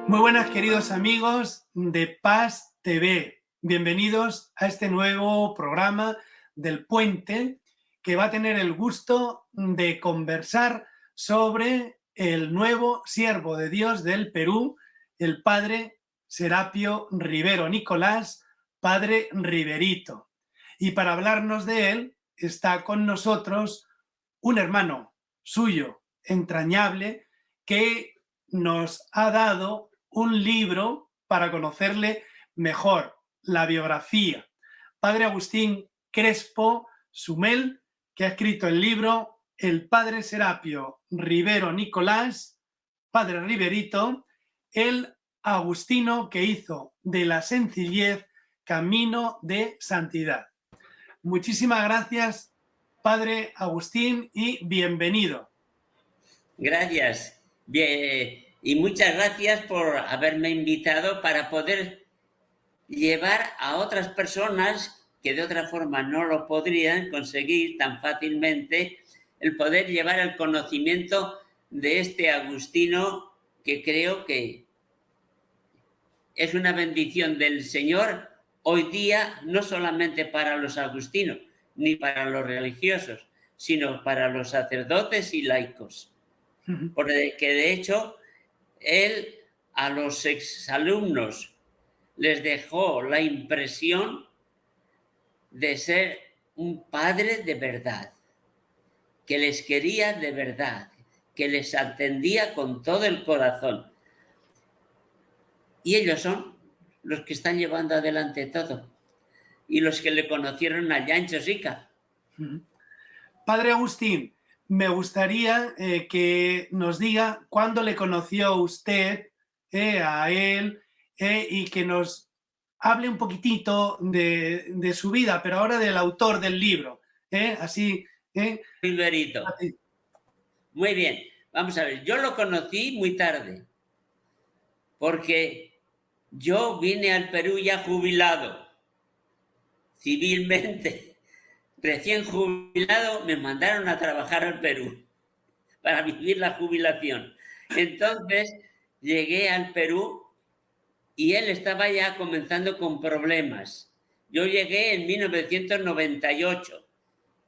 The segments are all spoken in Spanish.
Muy buenas, queridos amigos de Paz TV. Bienvenidos a este nuevo programa del Puente que va a tener el gusto de conversar sobre el nuevo siervo de Dios del Perú, el padre Serapio Rivero Nicolás, padre Riverito. Y para hablarnos de él está con nosotros un hermano suyo, entrañable, que nos ha dado un libro para conocerle mejor, la biografía. Padre Agustín Crespo Sumel, que ha escrito el libro El Padre Serapio Rivero Nicolás, Padre Riverito, el agustino que hizo de la sencillez camino de santidad. Muchísimas gracias, Padre Agustín, y bienvenido. Gracias. Bien, y muchas gracias por haberme invitado para poder llevar a otras personas que de otra forma no lo podrían conseguir tan fácilmente, el poder llevar el conocimiento de este agustino que creo que es una bendición del Señor hoy día, no solamente para los agustinos ni para los religiosos, sino para los sacerdotes y laicos. Porque de hecho, él a los exalumnos les dejó la impresión de ser un padre de verdad, que les quería de verdad, que les atendía con todo el corazón. Y ellos son los que están llevando adelante todo. Y los que le conocieron allá en Chosica. Padre Agustín, me gustaría que nos diga cuándo le conoció usted a él y que nos hable un poquitito de su vida, pero ahora del autor del libro. Así. Riverito. Muy bien, vamos a ver, yo lo conocí muy tarde, porque yo vine al Perú ya jubilado, civilmente. Recién jubilado me mandaron a trabajar al Perú para vivir la jubilación. Entonces llegué al Perú y él estaba ya comenzando con problemas. Yo llegué en 1998.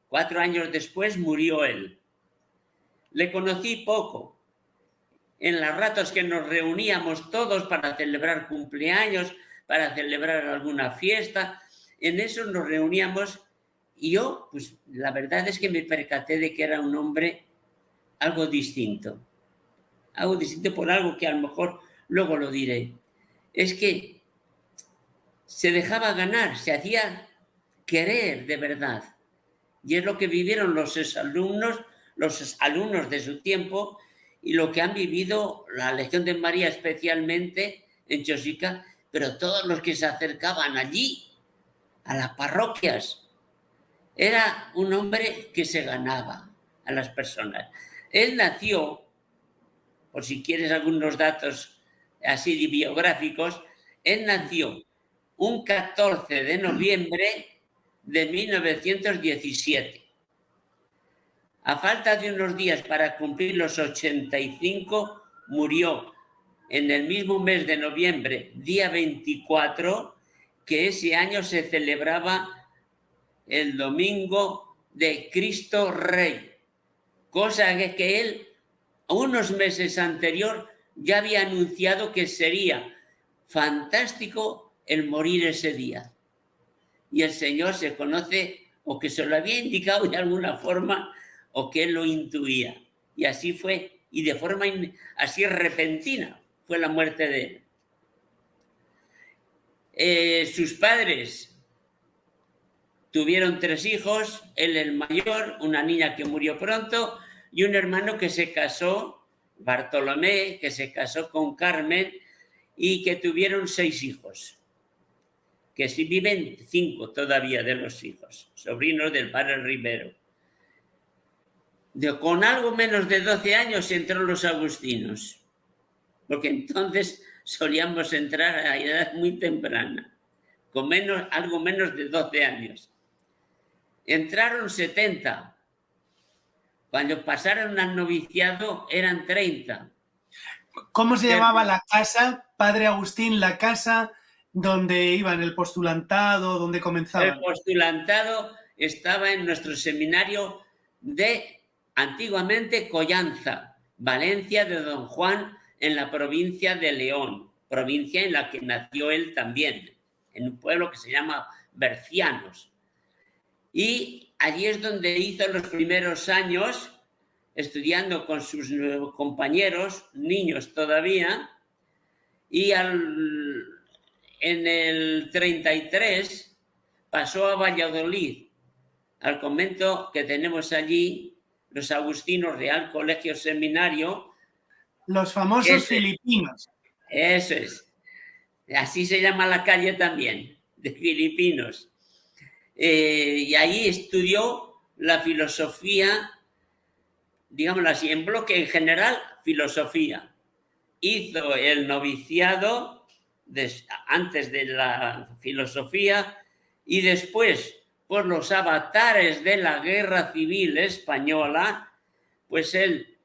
4 años después murió él. Le conocí poco. En los ratos que nos reuníamos todos para celebrar cumpleaños, para celebrar alguna fiesta, en eso nos reuníamos y yo, pues la verdad es que me percaté de que era un hombre algo distinto. Algo distinto por algo que a lo mejor luego lo diré. Es que se dejaba ganar, se hacía querer de verdad. Y es lo que vivieron los alumnos de su tiempo y lo que han vivido la Legión de María especialmente en Chosica, pero todos los que se acercaban allí, a las parroquias. Era un hombre que se ganaba a las personas. Él nació, por si quieres algunos datos así biográficos, él nació un 14 de noviembre de 1917. A falta de unos días para cumplir los 85, murió en el mismo mes de noviembre, día 24, que ese año se celebraba el domingo de Cristo Rey, cosa que él, unos meses anterior, ya había anunciado que sería fantástico el morir ese día. Y el Señor se conoce, o que se lo había indicado de alguna forma, o que él lo intuía. Y así fue, y de forma así repentina fue la muerte de él. Sus padres tuvieron 3 hijos, él el mayor, una niña que murió pronto, y un hermano que se casó, Bartolomé, que se casó con Carmen, y que tuvieron 6 hijos. Que sí viven 5 todavía de los hijos, sobrinos del padre Rivero. Con algo menos de 12 años entró los agustinos, porque entonces solíamos entrar a edad muy temprana, con algo menos de 12 años. Entraron 70. Cuando pasaron al noviciado eran 30. ¿Cómo se llamaba la casa Padre Agustín, la casa donde iban, el postulantado, donde comenzaban? El postulantado estaba en nuestro seminario de, antiguamente, Collanza, Valencia de Don Juan, en la provincia de León, provincia en la que nació él también, en un pueblo que se llama Bercianos. Y allí es donde hizo los primeros años, estudiando con sus compañeros, niños todavía, y en el 33 pasó a Valladolid, al convento que tenemos allí, los Agustinos, Real Colegio Seminario. Los famosos filipinos. Eso es. Así se llama la calle también, de Filipinos. Y ahí estudió la filosofía, digámoslo así, en bloque en general, filosofía. Hizo el noviciado antes de la filosofía y después, por los avatares de la Guerra Civil Española, pues él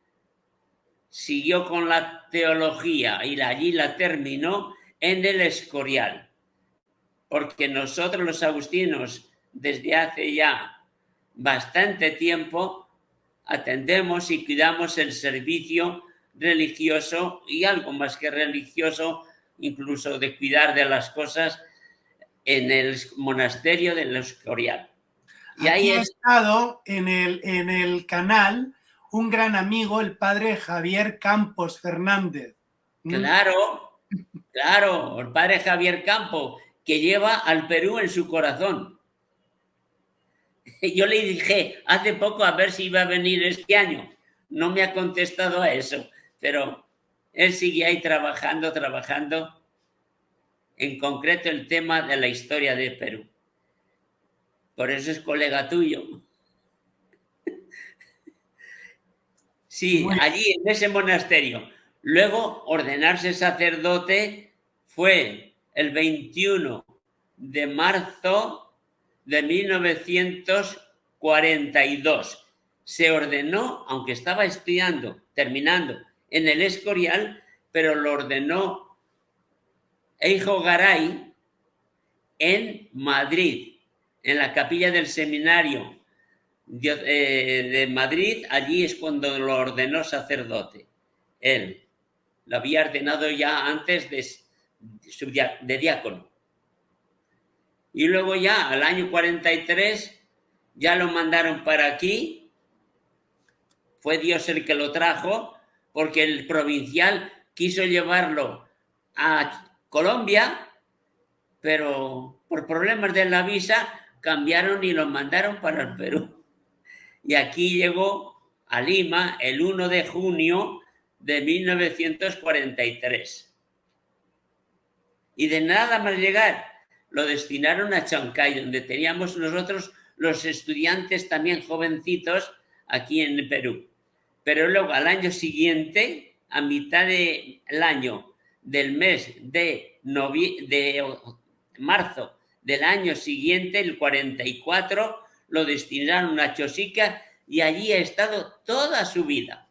siguió con la teología y allí la terminó en el Escorial. Porque nosotros los agustinos, desde hace ya bastante tiempo, atendemos y cuidamos el servicio religioso y algo más que religioso, incluso de cuidar de las cosas en el monasterio del Escorial. Y ahí ha estado en el canal un gran amigo, el padre Javier Campos Fernández. Claro, claro, el padre Javier Campos, que lleva al Perú en su corazón. Yo le dije hace poco a ver si iba a venir este año. No me ha contestado a eso, pero él sigue ahí trabajando, en concreto el tema de la historia de Perú. Por eso es colega tuyo. Sí, allí en ese monasterio. Luego, ordenarse sacerdote fue el 21 de marzo de 1942. Se ordenó, aunque estaba estudiando, terminando en el Escorial, pero lo ordenó Eijo Garay en Madrid, en la capilla del seminario de Madrid. Allí es cuando lo ordenó sacerdote. Él lo había ordenado ya antes de diácono. Y luego ya, al año 43, ya lo mandaron para aquí. Fue Dios el que lo trajo, porque el provincial quiso llevarlo a Colombia, pero por problemas de la visa cambiaron y lo mandaron para el Perú. Y aquí llegó a Lima el 1 de junio de 1943. Y de nada más llegar, lo destinaron a Chancay, donde teníamos nosotros los estudiantes también jovencitos aquí en el Perú. Pero luego al año siguiente, a mitad del año, del mes de marzo del año siguiente, el 44, lo destinaron a Chosica y allí ha estado toda su vida.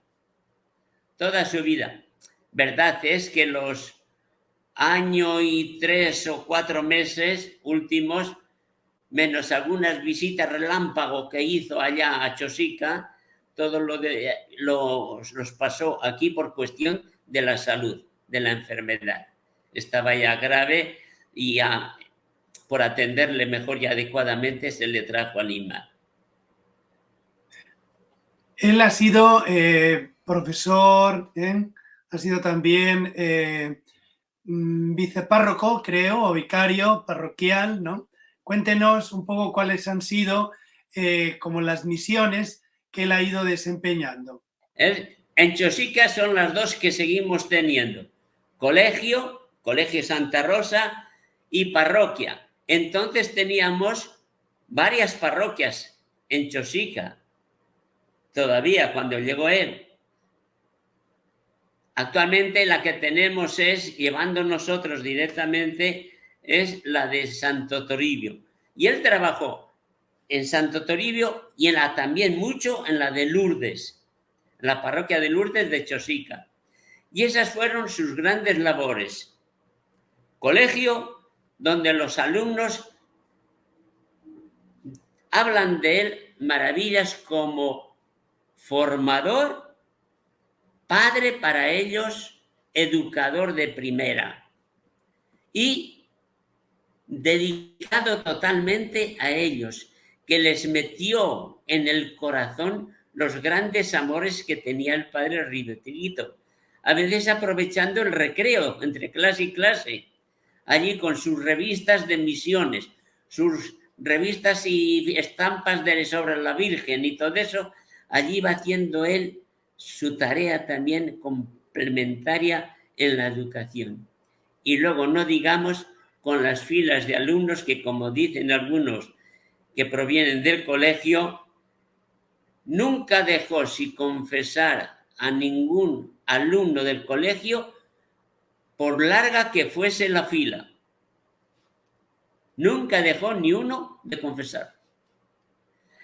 Toda su vida. Verdad es que los año y 3 o 4 meses últimos, menos algunas visitas relámpago que hizo allá a Chosica, todo los pasó aquí por cuestión de la salud, de la enfermedad. Estaba ya grave y ya, por atenderle mejor y adecuadamente, se le trajo a Lima. Él ha sido profesor, ha sido también vicepárroco, creo, o vicario parroquial, ¿no? Cuéntenos un poco cuáles han sido como las misiones que él ha ido desempeñando. En Chosica son las dos que seguimos teniendo. Colegio Santa Rosa y parroquia. Entonces teníamos varias parroquias en Chosica, todavía cuando llegó él. Actualmente la que tenemos llevando nosotros directamente, es la de Santo Toribio. Y él trabajó en Santo Toribio y también mucho en la de Lourdes, la parroquia de Lourdes de Chosica. Y esas fueron sus grandes labores. colegio donde los alumnos hablan de él maravillas como formador, padre para ellos, educador de primera y dedicado totalmente a ellos, que les metió en el corazón los grandes amores que tenía el padre Riverito, a veces aprovechando el recreo entre clase y clase, allí con sus revistas de misiones, sus revistas y estampas sobre la Virgen y todo eso, allí va haciendo él su tarea también complementaria en la educación. Y luego no digamos con las filas de alumnos que, como dicen algunos que provienen del colegio, nunca dejó sin confesar a ningún alumno del colegio por larga que fuese la fila. Nunca dejó ni uno de confesar.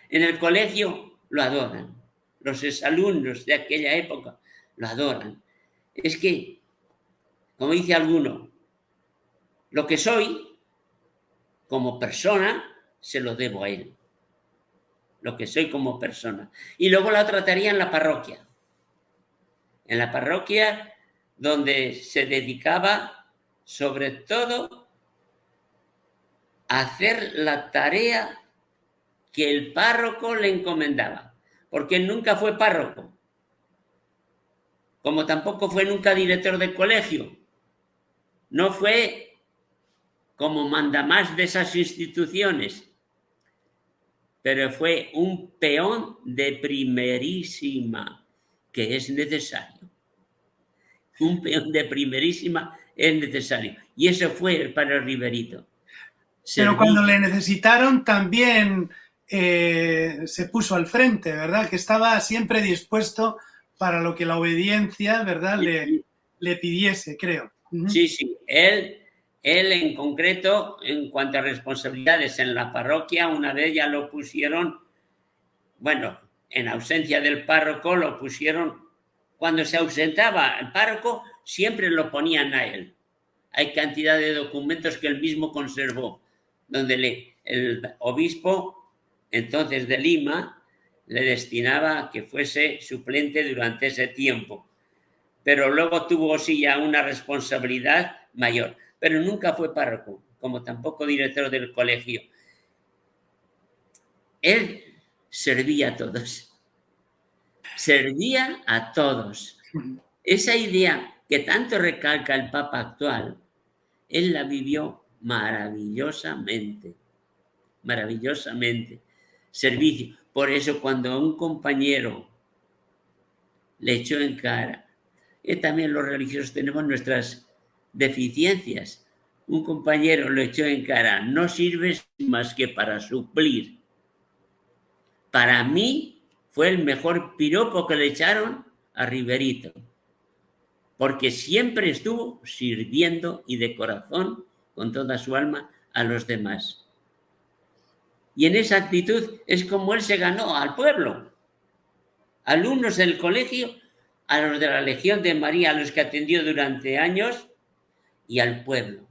En el colegio lo adoran. Los exalumnos de aquella época lo adoran. Es que, como dice alguno, lo que soy como persona se lo debo a él. Lo que soy como persona. Y luego la trataría en la parroquia. En la parroquia donde se dedicaba sobre todo a hacer la tarea que el párroco le encomendaba, porque él nunca fue párroco, como tampoco fue nunca director del colegio, no fue como mandamás de esas instituciones, pero fue un peón de primerísima, que es necesario. Un peón de primerísima es necesario. Y eso fue el padre Riverito. Pero cuando le necesitaron también se puso al frente, ¿verdad? Que estaba siempre dispuesto para lo que la obediencia, ¿verdad? Sí. Le pidiese, creo. Sí, sí. Él en concreto, en cuanto a responsabilidades en la parroquia, una vez ya lo pusieron, bueno, en ausencia del párroco, lo pusieron, cuando se ausentaba el párroco, siempre lo ponían a él. Hay cantidad de documentos que él mismo conservó, donde el obispo, entonces de Lima, le destinaba a que fuese suplente durante ese tiempo. Pero luego tuvo sí ya una responsabilidad mayor. Pero nunca fue párroco, como tampoco director del colegio. Él servía a todos. Servía a todos. Esa idea que tanto recalca el Papa actual, él la vivió maravillosamente, maravillosamente. Servicio. Por eso cuando a un compañero le echó en cara, y también los religiosos tenemos nuestras deficiencias, un compañero le echó en cara, no sirves más que para suplir. Para mí fue el mejor piropo que le echaron a Riverito, porque siempre estuvo sirviendo y de corazón, con toda su alma, a los demás. Y en esa actitud es como él se ganó al pueblo. Alumnos del colegio, a los de la Legión de María, a los que atendió durante años, y al pueblo.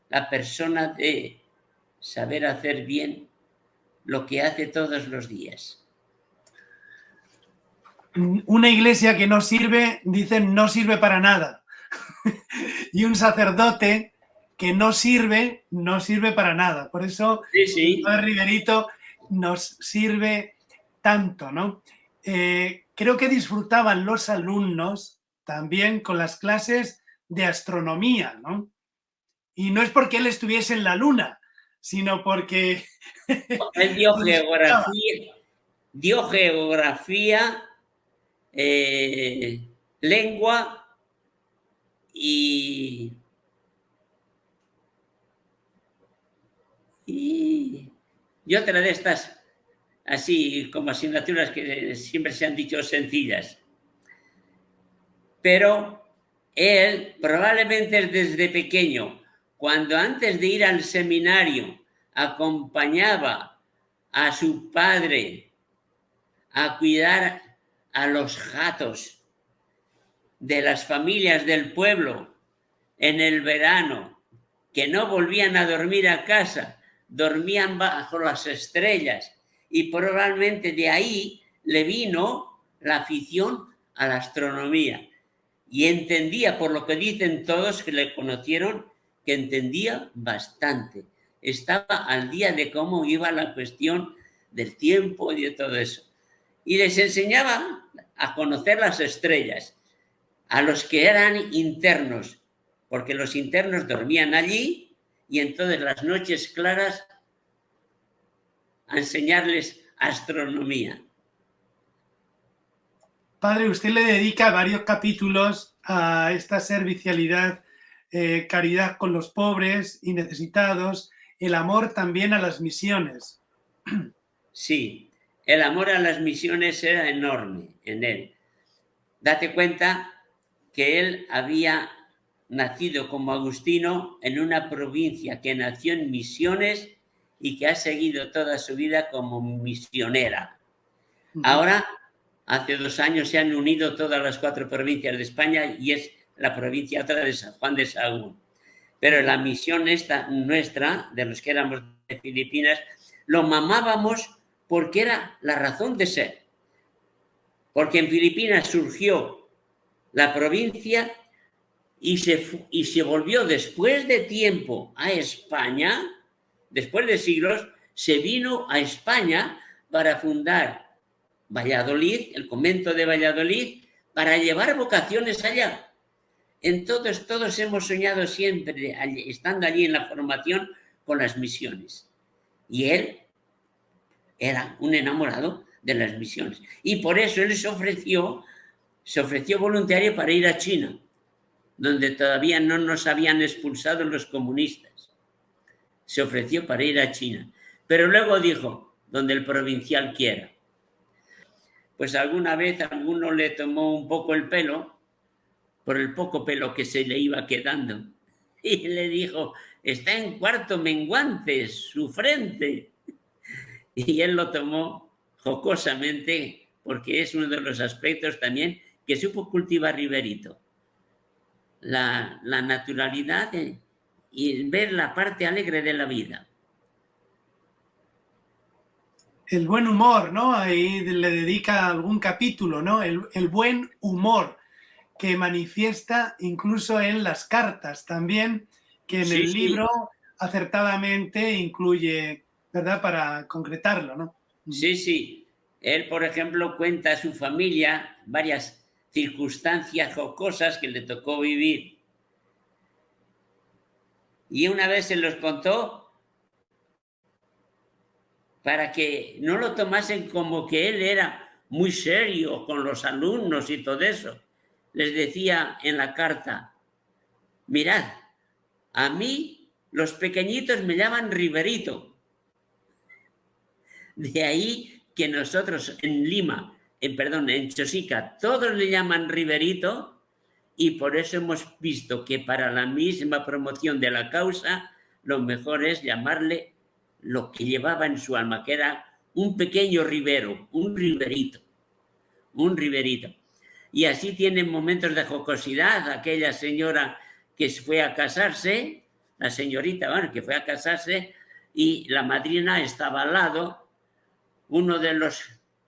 La persona de saber hacer bien lo que hace todos los días. Una iglesia que no sirve, dicen, no sirve para nada. Y un sacerdote que no sirve para nada. Por eso Sí. el padre Riverito nos sirve tanto, ¿no? Creo que disfrutaban los alumnos también con las clases de astronomía, ¿no? Y no es porque él estuviese en la luna, sino porque... Él dio geografía, lengua y otra de estas, así como asignaturas que siempre se han dicho sencillas. Pero él probablemente desde pequeño, cuando antes de ir al seminario acompañaba a su padre a cuidar a los gatos de las familias del pueblo en el verano, que no volvían a dormir a casa, dormían bajo las estrellas, y probablemente de ahí le vino la afición a la astronomía. Y entendía, por lo que dicen todos que le conocieron, que entendía bastante. Estaba al día de cómo iba la cuestión del tiempo y de todo eso. Y les enseñaba a conocer las estrellas, a los que eran internos, porque los internos dormían allí y entonces las noches claras a enseñarles astronomía. Padre, usted le dedica varios capítulos a esta servicialidad, caridad con los pobres y necesitados, el amor también a las misiones. Sí, el amor a las misiones era enorme en él. Date cuenta que él había nacido como agustino en una provincia que nació en Misiones y que ha seguido toda su vida como misionera. Ahora, hace 2 años se han unido todas las 4 provincias de España y es la provincia otra de San Juan de Sahagún. Pero la misión esta nuestra, de los que éramos de Filipinas, lo mamábamos porque era la razón de ser. Porque en Filipinas surgió la provincia y se volvió después de tiempo a España, después de siglos, se vino a España para fundar Valladolid, el convento de Valladolid, para llevar vocaciones allá. Entonces todos hemos soñado siempre, estando allí en la formación, con las misiones. Y él era un enamorado de las misiones. Y por eso él se ofreció voluntario para ir a China, donde todavía no nos habían expulsado los comunistas. Se ofreció para ir a China. Pero luego dijo, donde el provincial quiera. Pues alguna vez alguno le tomó un poco el pelo, por el poco pelo que se le iba quedando, y le dijo, está en cuarto menguante su frente. Y él lo tomó jocosamente, porque es uno de los aspectos también que supo cultivar Riverito. La naturalidad y ver la parte alegre de la vida. El buen humor, ¿no? Ahí le dedica algún capítulo, ¿no? El buen humor que manifiesta incluso en las cartas también, que en el libro acertadamente incluye, ¿verdad? Para concretarlo, ¿no? Sí, sí. Él, por ejemplo, cuenta a su familia varias circunstancias jocosas que le tocó vivir. Y una vez se los contó para que no lo tomasen como que él era muy serio con los alumnos y todo eso. Les decía en la carta, mirad, a mí los pequeñitos me llaman Riverito. De ahí que nosotros en Lima, en Chosica, todos le llaman Riverito y por eso hemos visto que para la misma promoción de la causa lo mejor es llamarle lo que llevaba en su alma, que era un pequeño ribero, un riverito. Y así tienen momentos de jocosidad aquella señora que fue a casarse, la señorita, bueno, que fue a casarse y la madrina estaba al lado. Uno de los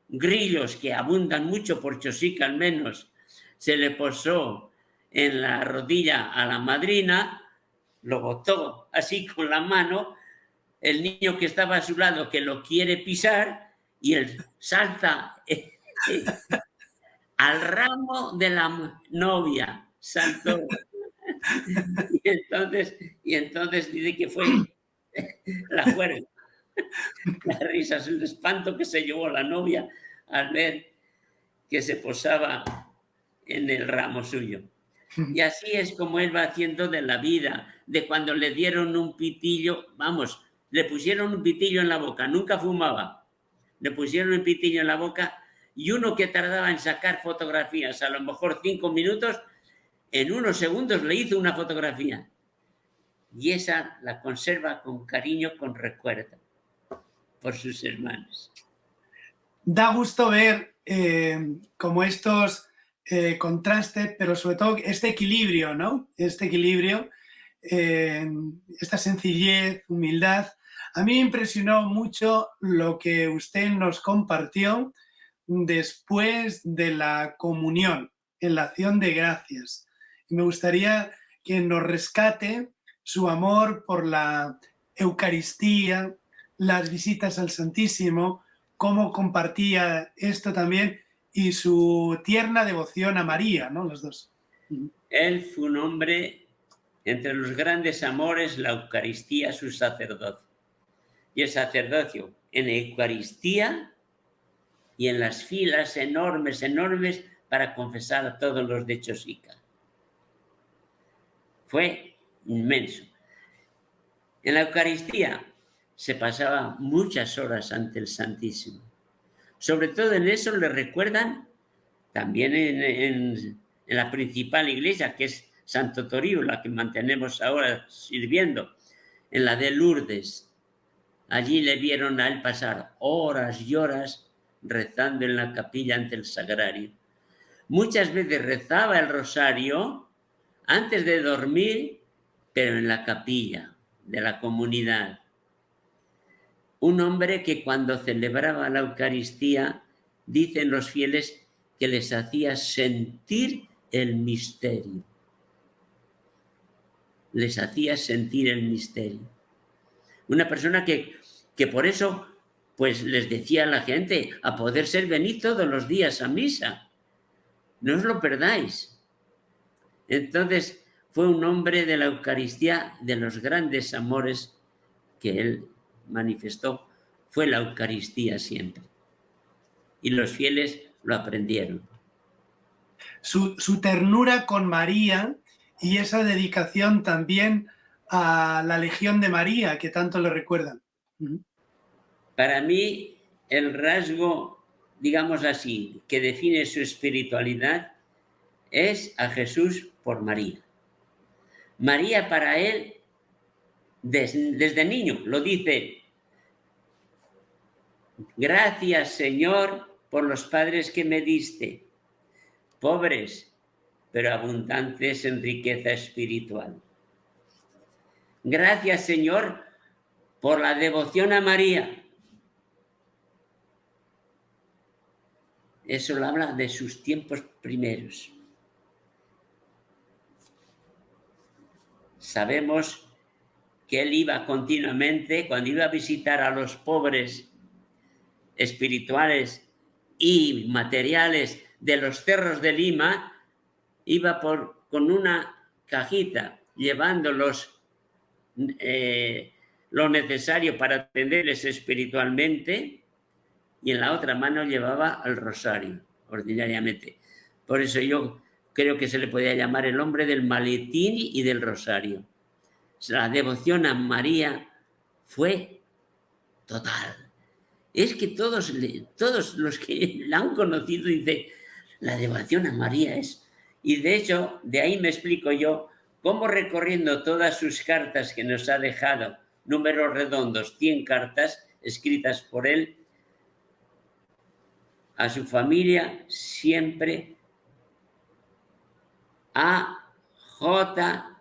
grillos que abundan mucho por Chosica al menos, se le posó en la rodilla a la madrina, lo botó así con la mano, el niño que estaba a su lado que lo quiere pisar y él salta al ramo de la novia, saltó. Y entonces dice que fue la juerga. Las risas, el espanto que se llevó la novia al ver que se posaba en el ramo suyo. Y así es como él va haciendo de la vida, de cuando le dieron un pitillo, vamos, le pusieron un pitillo en la boca, nunca fumaba, le pusieron un pitillo en la boca y uno que tardaba en sacar fotografías, a lo mejor 5 minutos, en unos segundos le hizo una fotografía. Y esa la conserva con cariño, con recuerdo por sus hermanos. Da gusto ver cómo estos contraste, pero sobre todo este equilibrio, ¿no? Este equilibrio, esta sencillez, humildad. A mí me impresionó mucho lo que usted nos compartió después de la comunión, en la acción de gracias. Y me gustaría que nos rescate su amor por la Eucaristía, las visitas al Santísimo, cómo compartía esto también y su tierna devoción a María, ¿no? Los dos. Él fue un hombre, entre los grandes amores, la Eucaristía, su sacerdocio. Y el sacerdocio en Eucaristía y en las filas enormes, enormes, para confesar a todos los de Chosica. Fue inmenso. En la Eucaristía se pasaba muchas horas ante el Santísimo. Sobre todo en eso le recuerdan también en la principal iglesia, que es Santo Toribio, la que mantenemos ahora sirviendo, en la de Lourdes. Allí le vieron a él pasar horas y horas rezando en la capilla ante el sagrario. Muchas veces rezaba el rosario antes de dormir, pero en la capilla de la comunidad. Un hombre que cuando celebraba la Eucaristía, dicen los fieles, que les hacía sentir el misterio. Les hacía sentir el misterio. Una persona que por eso pues les decía a la gente, a poder ser, venid todos los días a misa. No os lo perdáis. Entonces fue un hombre de la Eucaristía, de los grandes amores que él manifestó. Fue la Eucaristía siempre. Y los fieles lo aprendieron. Su ternura con María y esa dedicación también a la Legión de María, que tanto le recuerdan. Para mí, el rasgo, digamos así, que define su espiritualidad es a Jesús por María. María para él, desde niño, lo dice, gracias Señor por los padres que me diste, pobres, pero abundantes en riqueza espiritual. Gracias Señor por la devoción a María. Eso lo habla de sus tiempos primeros. Sabemos que él iba continuamente, cuando iba a visitar a los pobres espirituales y materiales de los cerros de Lima, iba con una cajita llevándolos lo necesario para atenderles espiritualmente, y en la otra mano llevaba el rosario, ordinariamente. Por eso yo creo que se le podía llamar el hombre del maletín y del rosario. La devoción a María fue total. Es que todos los que la han conocido dicen, la devoción a María es... Y de hecho, de ahí me explico yo cómo, recorriendo todas sus cartas que nos ha dejado, números redondos, 100 cartas escritas por él, a su familia siempre AJPM,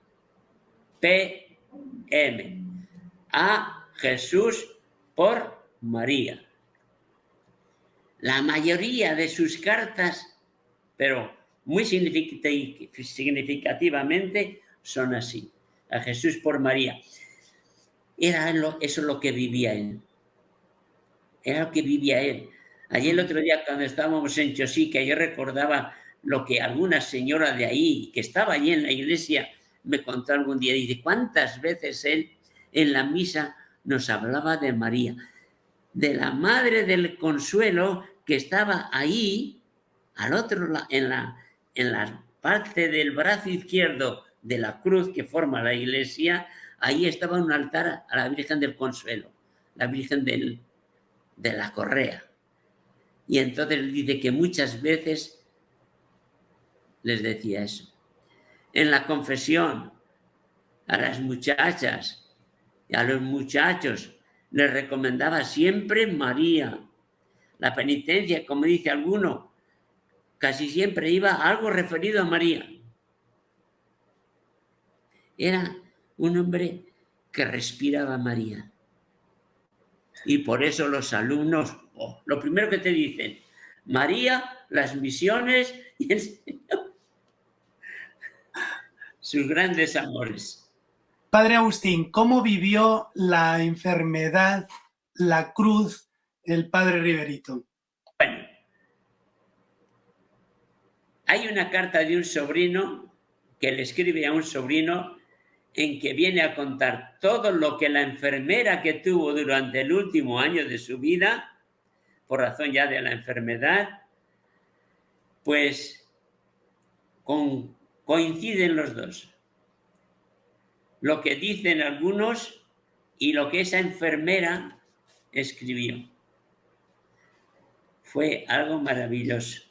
a Jesús por María. La mayoría de sus cartas, pero muy significativamente, son así, a Jesús por María. Era eso lo que vivía él. Era lo que vivía él. Ayer el otro día, cuando estábamos en Chosica, yo recordaba lo que alguna señora de ahí, que estaba allí en la iglesia, me contó algún día. Dice, ¿cuántas veces él en la misa nos hablaba de María? De la Madre del Consuelo, que estaba ahí, al otro lado, en la parte del brazo izquierdo de la cruz que forma la iglesia, ahí estaba un altar a la Virgen del Consuelo, la Virgen de la Correa. Y entonces dice que muchas veces les decía eso. En la confesión, a las muchachas y a los muchachos les recomendaba siempre María. La penitencia, como dice alguno, casi siempre iba algo referido a María. Era un hombre que respiraba a María. Y por eso los alumnos, lo primero que te dicen, María, las misiones y el Señor, sus grandes amores. Padre Agustín, ¿cómo vivió la enfermedad, la cruz, el padre Riverito? Bueno, hay una carta de un sobrino que le escribe a un sobrino en que viene a contar todo lo que la enfermera que tuvo durante el último año de su vida, por razón ya de la enfermedad, pues coinciden los dos. Lo que dicen algunos y lo que esa enfermera escribió. Fue algo maravilloso.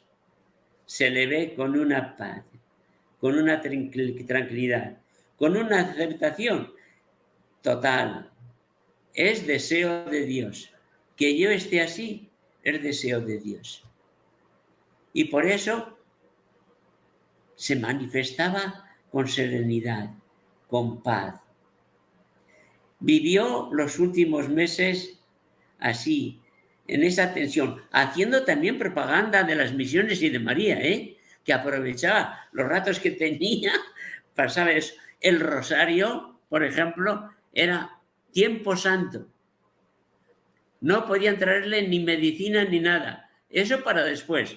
Se le ve con una paz, con una tranquilidad, con una aceptación total. Es deseo de Dios. Que yo esté así es deseo de Dios. Y por eso se manifestaba con serenidad, con paz. Vivió los últimos meses así, en esa tensión, haciendo también propaganda de las misiones y de María, que aprovechaba los ratos que tenía, pasaba eso. El rosario, por ejemplo, era tiempo santo. No podían traerle ni medicina ni nada. Eso para después.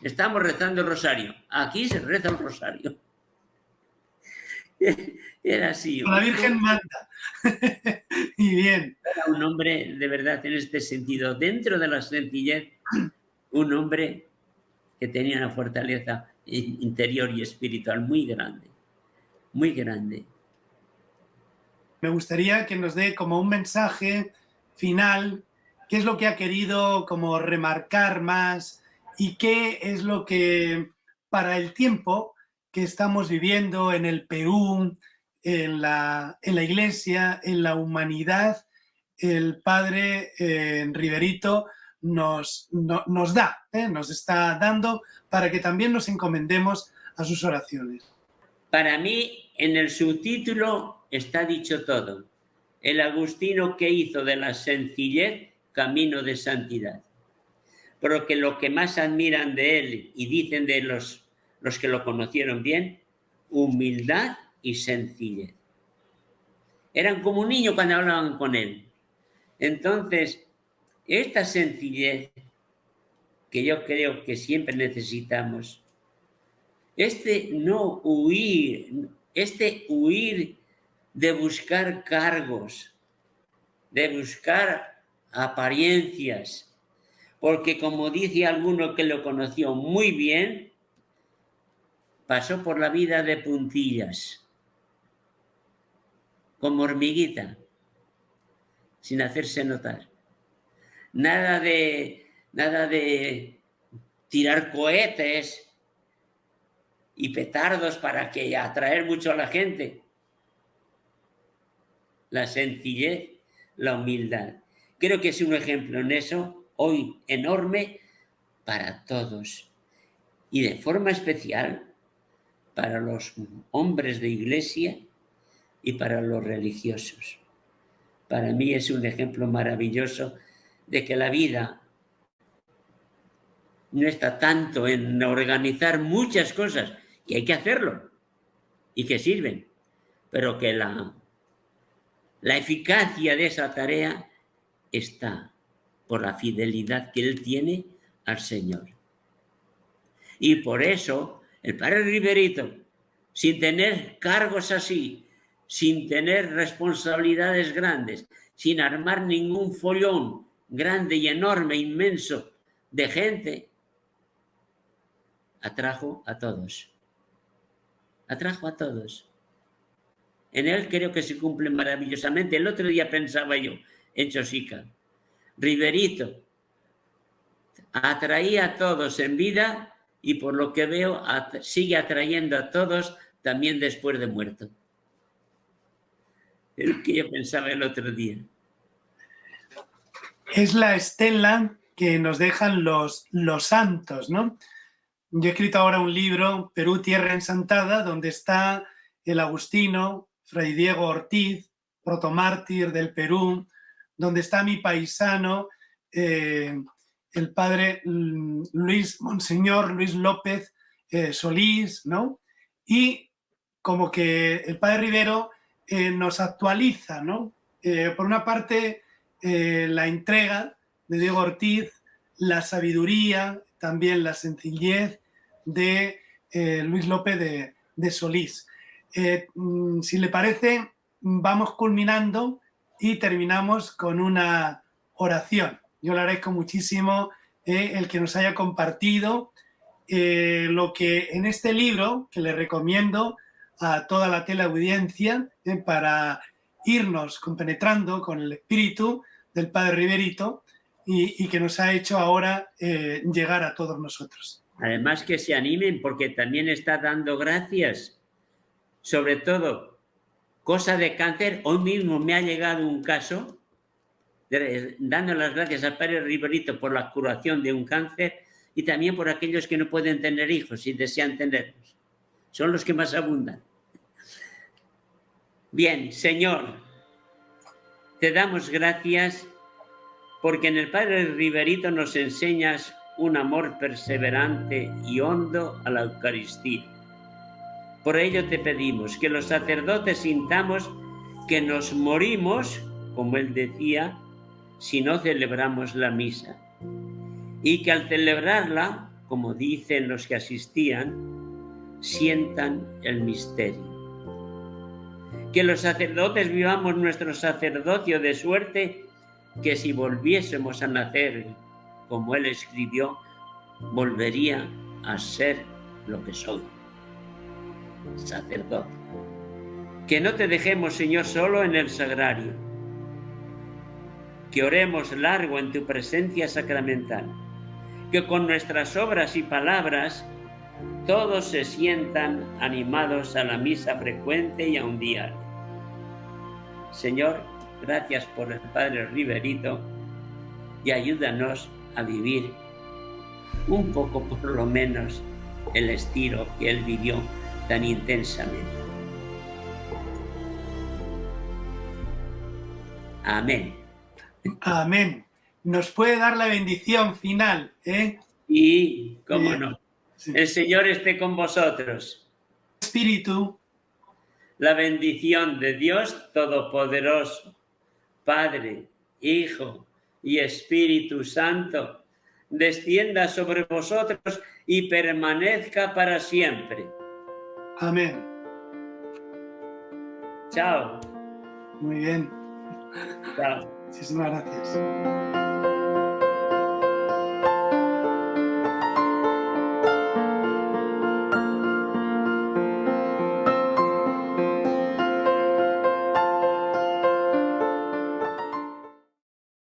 Estamos rezando el rosario. Aquí se reza el rosario. Era así. La Virgen manda. Y bien. Era un hombre, de verdad, en este sentido, dentro de la sencillez, un hombre que tenía una fortaleza interior y espiritual muy grande, muy grande. Me gustaría que nos dé como un mensaje final, qué es lo que ha querido como remarcar más y qué es lo que para el tiempo que estamos viviendo en el Perú, en la Iglesia, en la humanidad, el Padre Riverito nos está dando para que también nos encomendemos a sus oraciones. Para mí, en el subtítulo está dicho todo. El agustino que hizo de la sencillez camino de santidad. Pero que lo que más admiran de él y dicen de los que lo conocieron bien, humildad y sencillez. Eran como un niño cuando hablaban con él. Entonces, esta sencillez que yo creo que siempre necesitamos, huir de buscar cargos, de buscar apariencias, porque como dice alguno que lo conoció muy bien, pasó por la vida de puntillas, como hormiguita, sin hacerse notar. Nada de tirar cohetes y petardos para atraer mucho a la gente. La sencillez, la humildad. Creo que es un ejemplo en eso, hoy enorme, para todos. Y de forma especial para los hombres de iglesia y para los religiosos. Para mí es un ejemplo maravilloso de que la vida no está tanto en organizar muchas cosas, y hay que hacerlo, y que sirven, pero que la eficacia de esa tarea está por la fidelidad que él tiene al Señor. Y por eso el padre Riverito, sin tener cargos así, sin tener responsabilidades grandes, sin armar ningún follón grande y enorme, inmenso de gente, atrajo a todos. Atrajo a todos. En él creo que se cumple maravillosamente. El otro día pensaba yo en Chosica. Riverito atraía a todos en vida y por lo que veo sigue atrayendo a todos también después de muerto. Es lo que yo pensaba el otro día. Es la estela que nos dejan los santos, ¿no? Yo he escrito ahora un libro, Perú, Tierra Ensantada, donde está el agustino, Fray Diego Ortiz, protomártir del Perú, donde está mi paisano, el padre Monseñor Luis López Solís, ¿no? Y como que el padre Rivero nos actualiza, ¿no? Por una parte, la entrega de Diego Ortiz, la sabiduría, también la sencillez de Luis López de Solís. Si le parece, vamos culminando y terminamos con una oración. Yo le agradezco muchísimo el que nos haya compartido lo que en este libro, que le recomiendo a toda la teleaudiencia para irnos compenetrando con el espíritu del Padre Riverito y que nos ha hecho ahora llegar a todos nosotros. Además que se animen porque también está dando gracias, sobre todo, cosa de cáncer. Hoy mismo me ha llegado un caso, dando las gracias al Padre Riverito por la curación de un cáncer y también por aquellos que no pueden tener hijos y desean tenerlos. Son los que más abundan. Bien, Señor, te damos gracias porque en el Padre Riverito nos enseñas un amor perseverante y hondo a la Eucaristía. Por ello te pedimos que los sacerdotes sintamos que nos morimos, como él decía, si no celebramos la misa. Y que al celebrarla, como dicen los que asistían, sientan el misterio. Que los sacerdotes vivamos nuestro sacerdocio de suerte que si volviésemos a nacer, como él escribió, volvería a ser lo que soy, sacerdote. Que no te dejemos, Señor, solo en el sagrario. Que oremos largo en tu presencia sacramental. Que con nuestras obras y palabras todos se sientan animados a la misa frecuente y a un diario. Señor, gracias por el Padre Riverito y ayúdanos a vivir un poco por lo menos el estilo que él vivió tan intensamente. Amén. Amén. Nos puede dar la bendición final, ¿eh? Y, cómo Bien. no, Sí. el Señor esté con vosotros. Espíritu, La bendición de Dios Todopoderoso, Padre, Hijo y Espíritu Santo, descienda sobre vosotros y permanezca para siempre. amén. Chao. Muy bien. Chao. Muchísimas gracias.